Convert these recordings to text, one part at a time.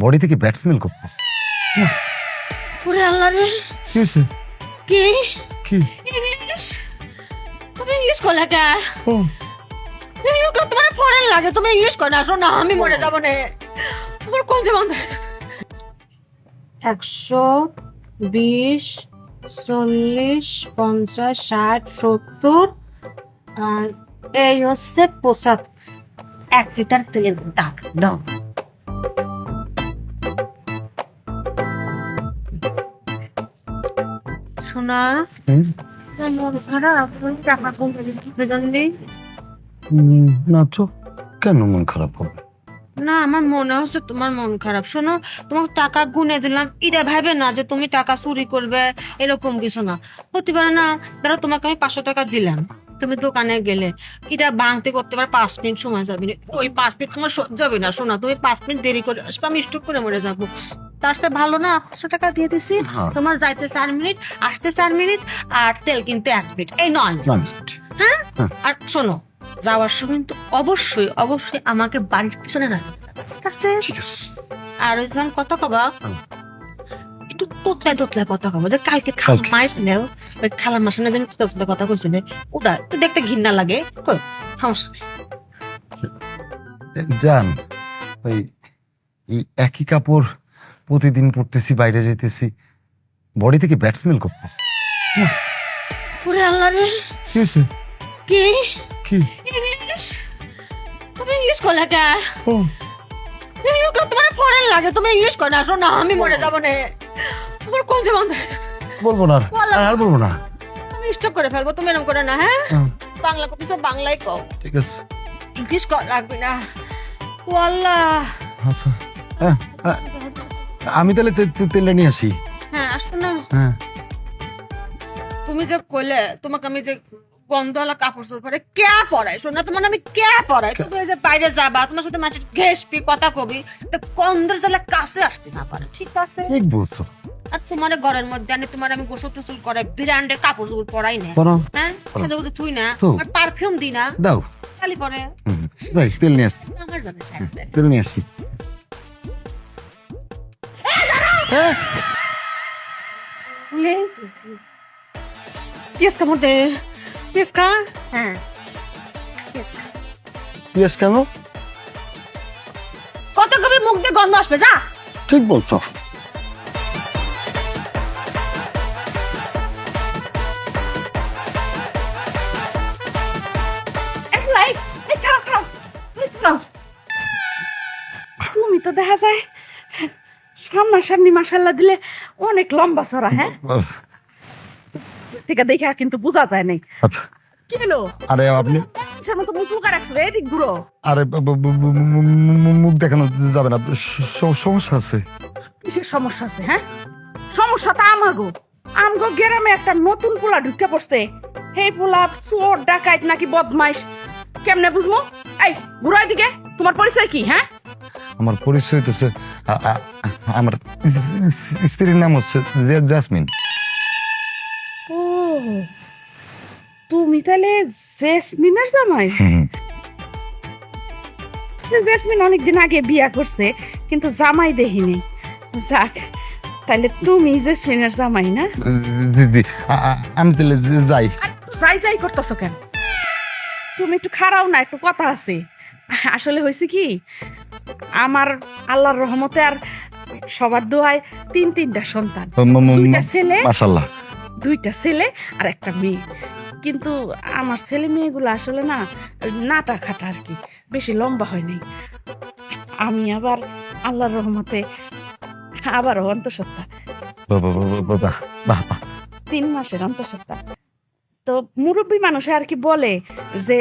Body থেকে bad smell করতেছে। ওরে আল্লাহ রে, কি হয়েছে? কি কি? ইংলিশ? তুমি ইংলিশ করলে কে? ও ইউটা তোমার ফরেন লাগে, তুমি ইংলিশ করে আসো না, আমি মরে যাবো না। আমার কোন যে বন্ধ হয়ে গেছে। 120, 40, 50, 60, 70 আর এই হচ্ছে 75। 1 লিটার তেলের দাম দাও। শোনা, মন খারাপ, টাকা কমে দিচ্ছি। না তো, কেন মন খারাপ হবে? না, আমার মনে হচ্ছে তোমার মন খারাপ। শোনো, তোমাকে টাকা গুনে দিলাম, এটা ভাবে না যে তুমি টাকা চুরি করবে, এরকম কিছু না। হতে পারে না, ধরো তোমাকে আমি 500 টাকা দিলাম, তুমি দোকানে গেলে, এটা ভাঙতে করতে পারে 5 মিনিট সময় যাবে না। ওই 5 মিনিট তোমার সহ্য হবে না। শোনা, তুমি 5 মিনিট দেরি করে আসবে, আমি স্টক করে মরে যাবো। তার চেয়ে ভালো না, 500 টাকা দিয়ে দিছি, তোমার যাইতে 4 মিনিট, আসতে 4 মিনিট, আর তেল কিনতে 1 মিনিট, এই 9 মিনিট। হ্যাঁ, আর শোনো, যাওয়ার সময় কিন্তু অবশ্যই অবশ্যই আমাকে বাড়ির পিছনে রাখতে হবে, ঠিক আছে? ঠিক আছে। আর ওই যখন কথা কবা, একটু তোতলায় কথা কবা, যে কালকে কালকে। খালা মায়ের ছিল, ওই খালার মাসে না তোতলায় কথা কইছিল, ওটা একটু দেখতে ঘৃণা লাগে, কই সমস্যা নেই। জান, ওই এই একই কাপড় প্রতিদিন পরতেছি, বাইরে যাইতেছি, বডি থেকে ব্যাড স্মেল করতেছে। ওরে আল্লাহ রে, কি হয়েছে? কি কি? ইংলিশ? তুমি ইংলিশ করলে কে? ও ইউটা তোমার ফরেন লাগে, তুমি ইংলিশ করে আসো না, আমি মরে যাবো না। আমার কোন যে বন্ধ হয়ে গেছে। বলবো না, আর বলবো না। আমি স্টক করে ফেলবো, তুমি এরকম করে না। হ্যাঁ, হ্যাঁ, বাংলা কইছো, বাংলায় কও, ঠিক আছে। ইংলিশ কর লাগবে না। ও আল্লাহ। আচ্ছা, হ্যাঁ, আমি তাহলে তেলটা নিয়ে আসি। হ্যাঁ, আসো না। হ্যাঁ, তুমি যে কইলে তোমাকে আমি যে গন্ধওয়ালা কাপড় চোপড় পরে কে পরাই, শোনা, তোমার আমি কে পরাই? তুমি যে বাইরে যাবা, তোমার সাথে মাছের ঘেসপি কথা কবি, তো গন্ধের জ্বালা কাছে আসতে না পারে, ঠিক আছে? ঠিক বলছো। আর তোমার ঘরের মধ্যে আনি, তোমার আমি গোসল টোসল করে ব্র্যান্ডের কাপড় চোপড় পরাই না। পরাও। হ্যাঁ, সাথে বলতে তুই না, তো। আর পারফিউম দি না, দাও। খালি পরে ভাই, তেল নিয়ে আসি, আমার জন্য সাজবে। তেল নিয়ে আসি। হ্যাঁ, পিয়াজ কামড় দে, পিয়াজ কা। হ্যাঁ, পিয়াজ খা। পিয়াজ কেন? কত কবি মুখ দিয়ে গন্ধ আসবে, যা। ঠিক বলছো। তুমি তো দেখা যায় সামনাসামনি মাশাল্লাহ দিলে অনেক লম্বা চড়া। হ্যাঁ, ঠিক আছে, দেখে কিন্তু বোঝা যায় নাই। আচ্ছা, কি হলো? আরে আপনি, সামনে তো মুখ লুকা রাখছো, এদিক ঘুরো। আরে মুখ দেখানো যাবে না, সমস্যা আছে। কিসের সমস্যা আছে? হ্যাঁ, সমস্যাটা আমাগো। আমগো গ্রামে একটা নতুন পোলা ঢুকে পড়ছে। সেই পোলা চোর ডাকাইত নাকি বদমাইশ, কেমনে বুঝবো? এই ঘুরাই দিকে, তোমার পরিচয় কি? হ্যাঁ, আমার পরিচয় হইতেছে, আমার স্ত্রীর নাম হচ্ছে জাসমিন। ও, তুমি তাহলে জেসমিনের জামাই? জেসমিন অনেকদিন আগে বিয়া করছে, কিন্তু জামাই দেখিনি। যাক, তাহলে তুমি জেসমিনের জামাই না? জি জি, আমি তাহলে যাই। আর যাই যাই করতেছো কেন? তুমি একটু খারাও না, একটু কথা আছে। আসলে হয়েছে কি, আমার আল্লাহর রহমতে আর সবার দোয়ায় তিনটা সন্তান, 2টা ছেলে, মাশাআল্লাহ। 2টা ছেলে আর একটা মেয়ে। কিন্তু আমার ছেলে মেয়েগুলো আসলে না, নাটা খাটা আর কি, বেশি লম্বা হয় নাই। আমি আবার আল্লাহর রহমতে আবারও অন্তঃসত্ত্বা, বাহ, 3 মাসের অন্তঃসত্ত্বা। তো মুরব্বী মানুষে আর কি বলে যে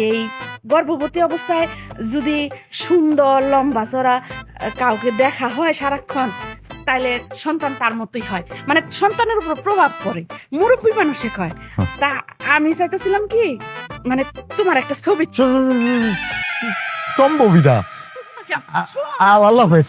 এই গর্ভবতী অবস্থায় যদি সুন্দর লম্বা চড়া কাউকে দেখা হয় সারাক্ষণ, তাইলে সন্তান তার মতোই হয়, মানে সন্তানের উপর প্রভাব পড়ে, মুরব্বী মানুষে কয়। তা আমি চাইতেছিলাম কি, মানে তোমার একটা ছবি। সম্ভবই না। আল্লাহ হাফেজ।